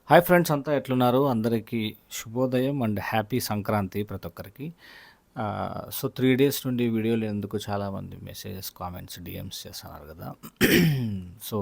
Hi friends, అంతా ఎట్లున్నారు? అందరికీ శుభోదయం అండ్ హ్యాపీ సంక్రాంతి ప్రతి ఒక్కరికి. సో 3 డేస్ నుండి వీడియోలు ఎందుకు చాలామంది మెసేజెస్, కామెంట్స్, డిఎమ్స్ చేస్తున్నారు కదా. సో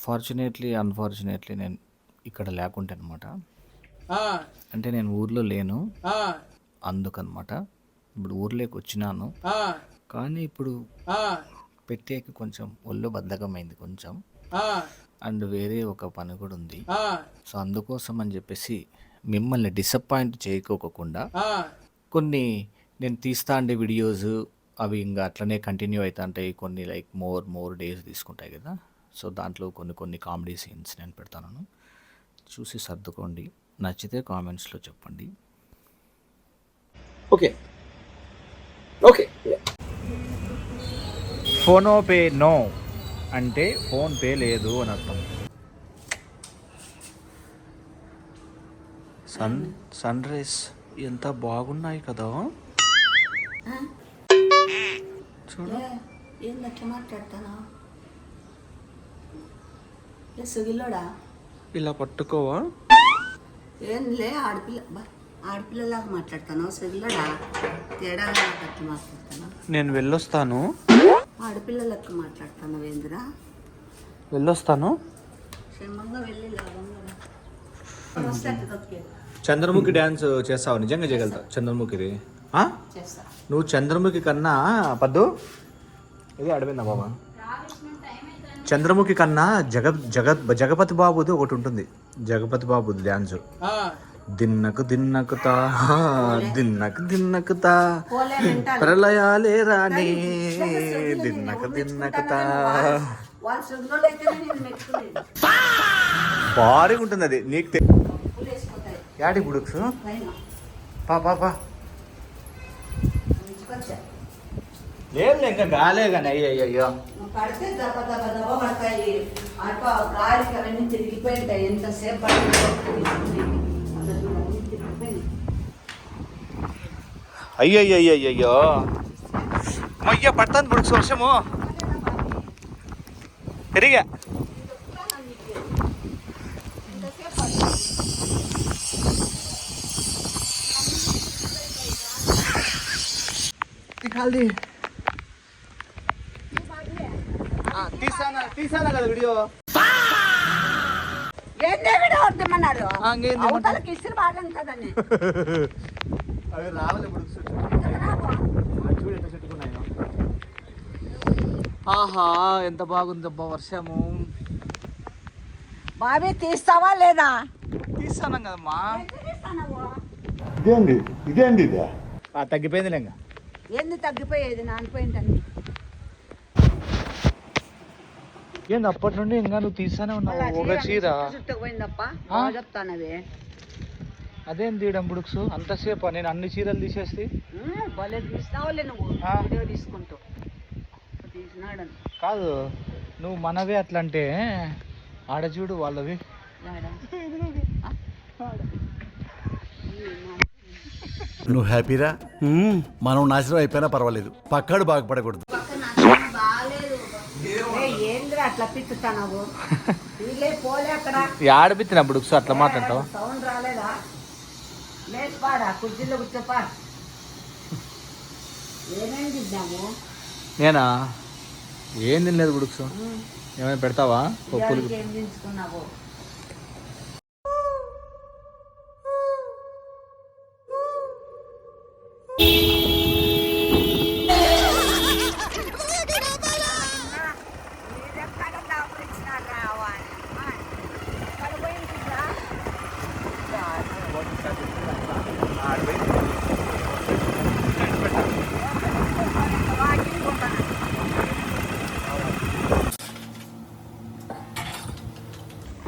ఫార్చునేట్లీ అన్ఫార్చునేట్లీ నేను ఇక్కడ లేకుంటే అనమాట. అంటే నేను ఊర్లో లేను, అందుకనమాట. ఇప్పుడు ఊర్లోకి వచ్చినాను, కానీ ఇప్పుడు పెట్టేకి కొంచెం ఒళ్ళు బద్ధకమైంది కొంచెం, అండ్ వేరే ఒక పని కూడా ఉంది. సో అందుకోసం అని చెప్పేసి మిమ్మల్ని డిసప్పాయింట్ చేయకోకుండా కొన్ని నేను తీస్తా ఉండే వీడియోస్ అవి ఇంకా అట్లనే కంటిన్యూ అవుతా ఉంటాయి. కొన్ని లైక్ మోర్ డేస్ తీసుకుంటాయి కదా. సో దాంట్లో కొన్ని కామెడీ సీన్స్ నేను పెడతాను, చూసి సర్దుకోండి. నచ్చితే కామెంట్స్లో చెప్పండి. Okay okay. ఫోన్పే నో అంటే ఫోన్పే లేదు అని అర్థం. సన్ రైజ్ ఎంత బాగున్నాయి కదా. చూడు ఏందట్లా మాట్లాడతాను. సుగిలోడా ఇలా పట్టుకోవా? ఏంలే ఆడపిల్లలాగా మాట్లాడతాను. సుగిలోడా తేడా అట్లా మాట్లాడతాను. నేను వెళ్ళొస్తాను. ఆడపిల్లలకు మాట్లాడతాను. వేంద్రా వెళ్ళొస్తాను. క్షేమంగా వెళ్ళి లాభంగా చంద్రముఖి డ్యాన్స్ చేస్తావు? నిజంగా చేయగలుగుతావు చంద్రముఖిది? చేస్తా. నువ్వు చంద్రముఖి కన్నా పద్దు ఇది అడిపోయిందా బాబా? చంద్రముఖి కన్నా జగపతి బాబుది ఒకటి ఉంటుంది. జగపతి బాబుది డ్యాన్స్. దిన్నకుతా ప్రళయాలే రాణి దిన్నకుతా భారీగా ఉంటుంది అది. నీకు యాడి బుడుక్స్ పాపా లేదు ఇంకా గాలే కానీ అయ్యయ్యో పడితే దెబ్బ దెబ్బ దెబ్బ పడతాయి. అటు గాలికి అవన్నీ తిరిగిపోయింటాయి. ఎంతసేపు పడుతుంది. అయ్యయ్యో అయ్యో పడుతుంది బుడుక్స్ వర్షము పెరిగా. తీసానా కదా వీడియో. అవి రావాలి బుడుక్స్. చూడు ఎంత చెట్టుకున్నాయో. ఆహా ఎంత బాగుందబ్బా వర్షము. బాబీ తీస్తావా లేదా? తీస్తాను కదమ్మా. ఇదేంది ఇదే తగ్గిపోయింది లేంగా. ఏంది తగ్గిపోయేది? నానిపోయిందని. ఏంది అప్పటి నుండి ఇంకా నువ్వు తీస్తానే ఉన్నావు ఒక చీర. చుట్టుకుపోయిందప్ప చెప్తానవి. అదేం తీయడం బుడుక్స్ అంతసేపు? నేను అన్ని చీరలు తీసేస్తే భలే తీసినావులే నువ్వు. వీడియో తీసుకుంటూ తీసినాడు కాదు. నువ్వు మనవే అట్లా అంటే ఆడ చూడు వాళ్ళవి. నువ్వు హ్యాపీరా? మనం నాశనం అయిపోయినా పర్వాలేదు, పక్కాడు బాగుపడకూడదు. ఏంద్రా అట్లా పిచ్చుతావు? పోలే అక్కడ ఆడపిత్తిన బుడుక్స్ అట్లా మాట్లాడతావు. సౌండ్ రాలేదా? లేదు పాడా కుర్చీలో కూర్చోపా. ఏమేమి తిన్నాము? నేనా ఏం తినలేదు బుడుక్స్. ఏమైనా పెడతావా? పప్పులు ఏం తించుకున్నావు?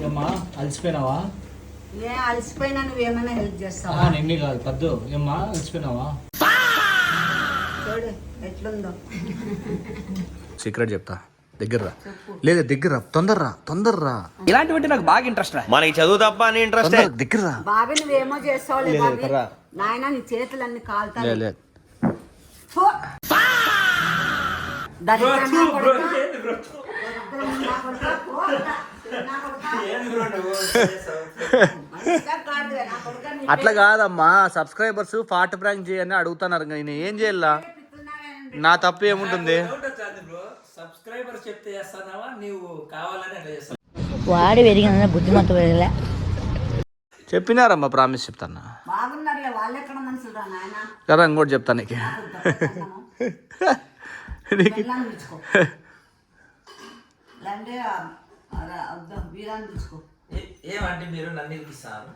ఏమ్మా అలసిపోయినావా? అలసిపోయినా నువ్వేమైనా హెల్ప్ చేస్తావా? నిన్ను కాదు పద్దు. ఏమ్మా అలసిపోయినావా? చూడు ఎట్లుందో. సీక్రెట్ చెప్తా, దగ్గర రా. లేదా దగ్గర తొందరరా. ఇలాంటివంటే నాకు బాగా ఇంట్రెస్ట్ రా. మనకి చదువు తప్ప అని ఇంట్రెస్ట్. దగ్గర రా. బాబీ నువ్వేమో చేస్తావులే బాబీ. నాయన నీ చేతులన్నీ కాలుతాయి. అక్కడ నా కొడుకా, పో అక్కడ. నా కొడుకా. మంచిగా కాదురా, నా కొడుకా నీ అట్లా కాదమ్మా, సబ్స్క్రైబర్స్ ఫాట్ ప్రాంక్ చేయని అడుగుతున్నారు. నేను ఏం చేయాలా? నా తప్పు ఏముంటుంది? సబ్స్క్రైబర్ చెప్తే చేస్తానావా నీవు కావాలని అట్లా చేస్తావు? వాడి పెరిగిన బుద్ధిమంత పెరగలే. చెప్పినారమ్మా, ప్రామిస్ చెప్తాను బాగున్నారులే, వాళ్ళు ఎక్కడ మనుషులు రా నాయన. కదా ఇంకోటి చెప్తాను నీకు. పిల్లని పిలుచుకో, లేదంటే వీరాన్ని పిలుచుకో. ఏమంటే మీరు నన్ను ఇరికిస్తారు?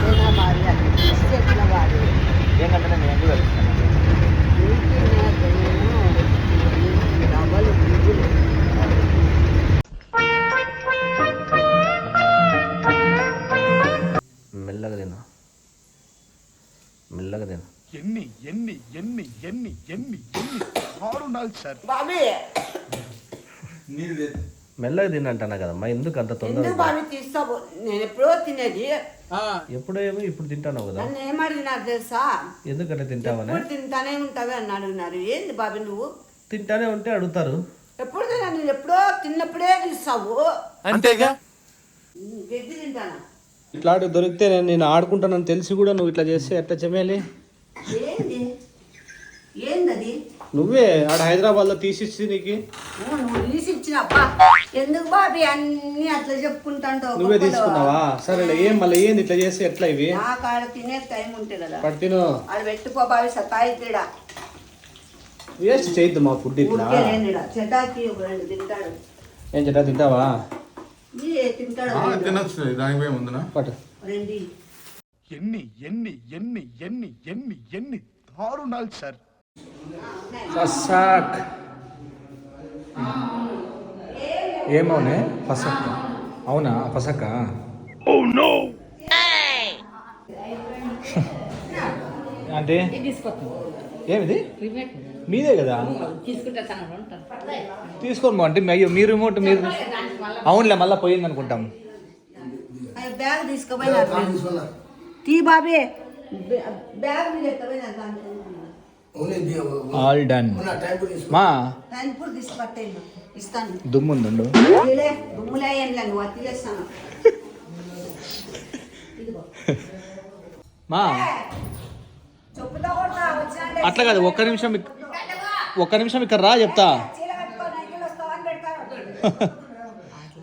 ఎట్లా భార్య, ఎట్లా భార్య. ఏంటంటే నేను ఎందుకు వెళ్తాను? డబ్బలు బిజులు. మెల్లగా తిను, మెల్లగా తిను. ఎన్ని ఎన్ని ఎన్ని ఎన్ని ఎన్ని ఎన్ని దారుణాలు సార్. బాబీ మెల్లగా తినంటానా కదమ్మా, ఎందుకు అంత ఎందుకు తొందర? బాబీ తీస్తావు? నేను ఎప్పుడో తినేది. ఎప్పుడేమో ఇప్పుడు తింటాను కదా. నన్ను ఏమడిగినారు తెలుసా? ఎందుకంటే తింటావనే. ఎప్పుడు తింటానే ఉంటావే అని అడిగినారు. ఏంది బాబీ నువ్వు? తింటానే ఉంటే అడుగుతారు. ఎప్పుడు తిన్నా? నేను ఎప్పుడో తిన్నప్పుడే తీస్తావు. అంతేగా. గడ్డి తింటానా? ఇట్లాంటి దొరికితే నేను ఆడుకుంటానని తెలిసి కూడా నువ్వు ఇట్లా చేస్తే ఎట్లా చెమేలి? ఏంది ఏందది? నువ్వే ఆడ హైదరాబాద్లో తీసిచ్చి నీకు. నువ్వు తీసి ఇచ్చినప్ప. ఎందుకు బాబీ అన్ని అట్లా చెప్పుకుంటాంటావు? నువ్వే తీసుకున్నావా? సరేలే, ఏం మళ్ళీ ఏంది ఇట్లా చేస్తే ఎట్లా ఇవి? నాకు ఆడ తినే టైం ఉంటే కదా. పడి తిను. ఆడ పెట్టుకో బాబీ, సతాయి తీడా. వేస్ట్ చేయొద్దు మా ఫుడ్ ఇట్లా. ఊరికే లేనిడా చటాకి ఒక రెండు తింటాడు. ఏం చెట్టా తింటావా? తింటాడు తినచ్చు, దానిపై ముందున పట్టు. రెండు. ఎన్ని ఎన్ని ఎన్ని ఎన్ని ఎన్ని ఎన్ని దారుణాలు సార్. ఫసాక్. ఏమవునే ఫసక్? అవునా ఫసక్క? అంటే ఏమిది? మీదే కదా తీసుకోండి. అంటే మీరు రిమోట్ మీరు. అవునులే, మళ్ళీ పోయింది అనుకుంటాం. బ్యాగ్ తీసుకోపోయినా తీ బాబే. బ్యాగ్ మీద ఎత్తపోయినా ఆల్ డన్. మా టైంపూర్ తీసుకొట్టేను, ఇస్తాను. దుమ్ముందండు. దుమ్ములే ఏం లేదు, నువ్వు అత్తి చేస్తాను. మా చెప్పుతో కొడతా వచ్చిన అట్లా కాదు, ఒక్క నిమిషం ఇక్కడ రా చెప్తా. చీర కట్టుకో, నైటీలు వస్తావని పెడతారు.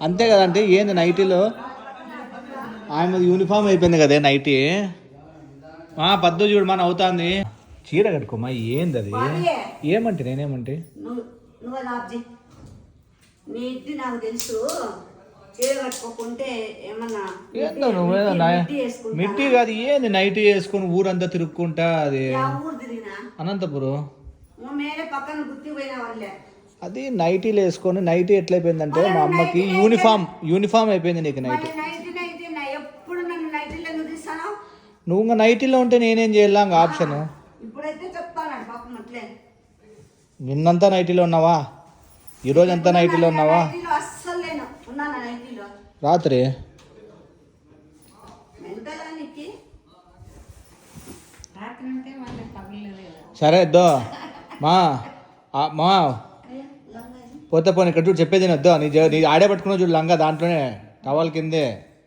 అంతే కదా. అంటే ఏంది నైటీలో ఆమె యూనిఫామ్ అయిపోయింది కదే నైటీ. పద్దు చూడు మన అవుతుంది. చీర కట్టుకోమా. ఏంది అది? ఏమంటే నేనేమంటే? నువ్వు నాబ్జీ, నీ ఇంటి నాకు తెలుసు. చీర కట్టుకోకుంటే ఏమన్నా ఏందో నువ్వేదో మిట్టి కాదు. ఏంది నైటీ వేసుకొని ఊరంతా తిరుక్కుంటా? అది ఊరు తిరిగినా అనంతపురం. మేరే పక్కన గుర్తిపోయిన వాళ్ళే. అది నైటీలు వేసుకొని నైటీ ఎట్లయిపోయిందంటే మా అమ్మకి యూనిఫామ్ అయిపోయింది నీకు నైటీ. నైటీ నైటీ ఎప్పుడు నన్ను నైటీలో ఎందుకు తీస్తాను? నువ్వు ఇంకా నైటీలో ఉంటే నేనేం చేయాలా? ఇంకా ఆప్షన్. ఇప్పుడైతే చెప్తాను పాపం అట్లే. నిన్నంతా నైటీలో ఉన్నావా? ఈరోజు అంతా నైటీలో ఉన్నావా? నైటీలో అస్సలు లేను. ఉన్నాను నైటీలో. రాత్రి మెంటలా నీకు? సరే వద్దో మా పోతే పోనీ. ఇక్కడ చూడు, చెప్పేది వద్దో. నీ ఆడే పట్టుకున్నావు చూడు లంగా, దాంట్లోనే టవాల్ కిందే,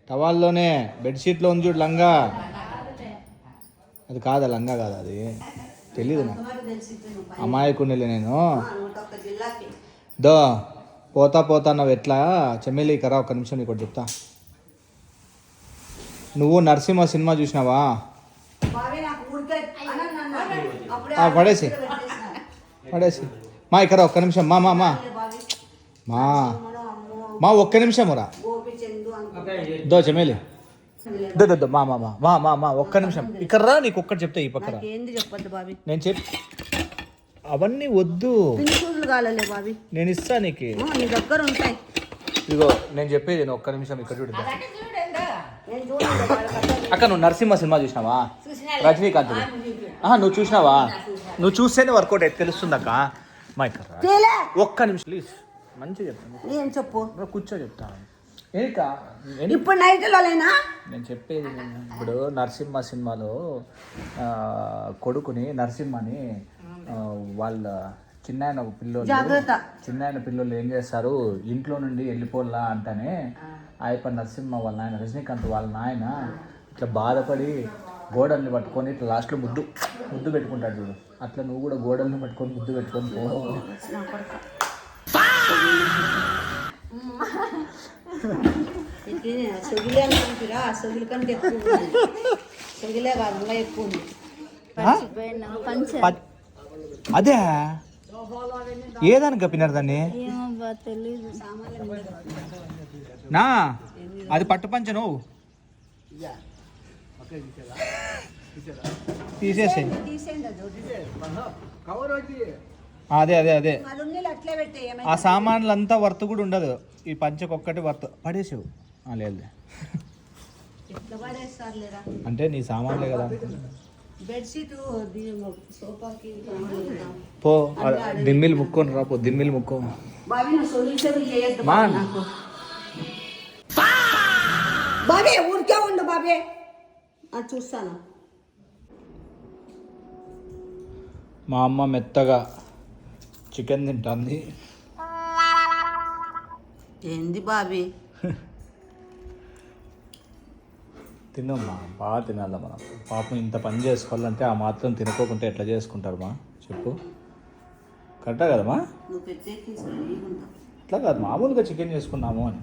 టవాల్లోనే బెడ్షీట్లో ఉంది చూడు లంగా. అది కాదా లంగా? కాదా అది? తెలీదు నాకు, అమాయకునిలే నేను. దో పోతా నువ్వు ఎట్లా చెమ్మేలి కరా. ఒక్క నిమిషం నీకు చెప్తా. నువ్వు నరసింహ సినిమా చూసినావా? పడేసి మా ఇక్కడ ఒక్క నిమిషం. మా ఒక్క నిమిషం రా. దో చెమ్మేలి దో మా ఒక్క నిమిషం ఇక్కడ రా. నీకు ఒక్కటి చెప్తా ఈ పక్కన. నేను అవన్నీ వద్దు, కాలే బాబీ, నేను ఇస్తా నీకు. నీ దగ్గర ఉంటాయి. ఇదిగో నేను చెప్పేది ఒక్క నిమిషం ఇక్కడ చూడు. అక్క నువ్వు నరసింహ సినిమా చూసినావా? రజనీకాంత్. నువ్వు చూసినావా? నువ్వు చూస్తేనే వర్కౌట్ అయితే తెలుస్తుంది అక్క. మా ఇక్కడ ఒక్క నిమిషం ప్లీజ్. మంచిగా చెప్తాను. ఏం చెప్పు? కూర్చో చెప్తాను. ఏకా ఇప్పుడు నైట్లోనేనా నేను చెప్పేది ఇప్పుడు నరసింహ సినిమాలో కొడుకుని నరసింహని వాళ్ళ చిన్నాయన పిల్లలు ఏం చేస్తారు ఇంట్లో నుండి వెళ్ళిపోలా అంటేనే అయిపోయి నరసింహ వాళ్ళ నాయన రజనీకాంత్ వాళ్ళ నాయన ఇట్లా బాధపడి గోడల్ని పట్టుకొని ఇట్లా లాస్ట్లో ముద్దు పెట్టుకుంటాడు చూడు, అట్లా నువ్వు కూడా గోడల్ని పట్టుకొని ముద్దు పెట్టుకొని పో. సొగిలే అనుకుంటురా, సొగిలి కంటే ఎక్కువ ఉంది. సొగిలే కాదు ఇంకా ఎక్కువ ఉంది. అదే ఏదానికి కప్పినారు దాన్ని నా అది పట్టు పంచ నువ్వు తీసేసి అదే అదే అదే అట్లే పెట్టే ఆ సామాన్లంతా వర్త్ కూడా ఉండదు, ఈ పంచకొక్కటి వర్త్ పడేసావు. లేదు ఎట్లా పడేస్తారు లేరా అంటే నీ సామాన్లే కదా. బెడ్షీట్ సోఫాకి పో దిమ్మిలు ముక్కొని రా, పో దిమ్మిలు ముక్కో. బాబీ నువ్వు సొల్యూషన్ చేయొద్దు మాన్. నాకు. బాబీ ఊరికే ఉండు బాబీ, అది చూస్తాను. మా అమ్మ మెత్తగా చికెన్ తింటుంది. ఏంది బాబీ తినమ్మా, బాగా తినాలి మనం. పాపం ఇంత పని చేసుకోవాలంటే ఆ మాత్రం తినుకోకుంటే ఎట్లా చేసుకుంటారు మా చెప్పు, కరెక్టా కదమ్మా? నువ్వు పెట్టే ఇట్లా కాదు మామూలుగా చికెన్ చేసుకున్నాము అని.